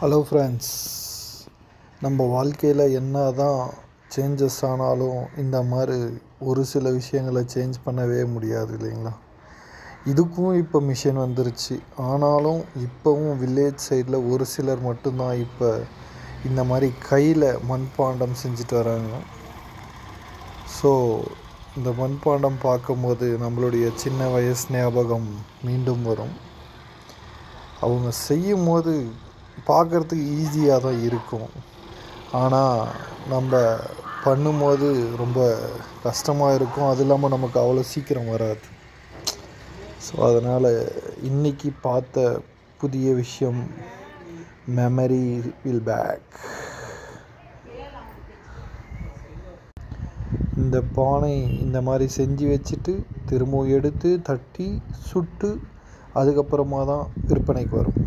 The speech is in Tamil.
ஹலோ ஃப்ரெண்ட்ஸ், நம்ம வாழ்க்கையில் என்ன தான் சேஞ்சஸ் ஆனாலும் இந்த மாதிரி ஒரு சில விஷயங்களை சேஞ்ச் பண்ணவே முடியாது இல்லைங்களா. இதுக்கும் இப்போ மிஷின் வந்துருச்சு. ஆனாலும் இப்போவும் வில்லேஜ் சைடில் ஒரு சிலர் மட்டும்தான் இப்போ இந்த மாதிரி கையில் மண்பாண்டம் செஞ்சுட்டு வராங்க. ஸோ இந்த மண்பாண்டம் பார்க்கும்போது நம்மளுடைய சின்ன வயசு ஞாபகம் மீண்டும் வரும். அவங்க செய்யும் போது பார்க்குறதுக்கு ஈஸியாக தான் இருக்கும், ஆனால் நம்ம பண்ணும்போது ரொம்ப கஷ்டமாக இருக்கும். அது இல்லாமல் நமக்கு அவ்வளோ சீக்கிரம் வராது. ஸோ அதனால் இன்றைக்கி பார்த்த புதிய விஷயம், மெமரி வில் பேக். இந்த பானை இந்த மாதிரி செஞ்சு வச்சுட்டு திரும்பவும் எடுத்து தட்டி சுட்டு அதுக்கப்புறமா தான் விற்பனைக்கு வரும்.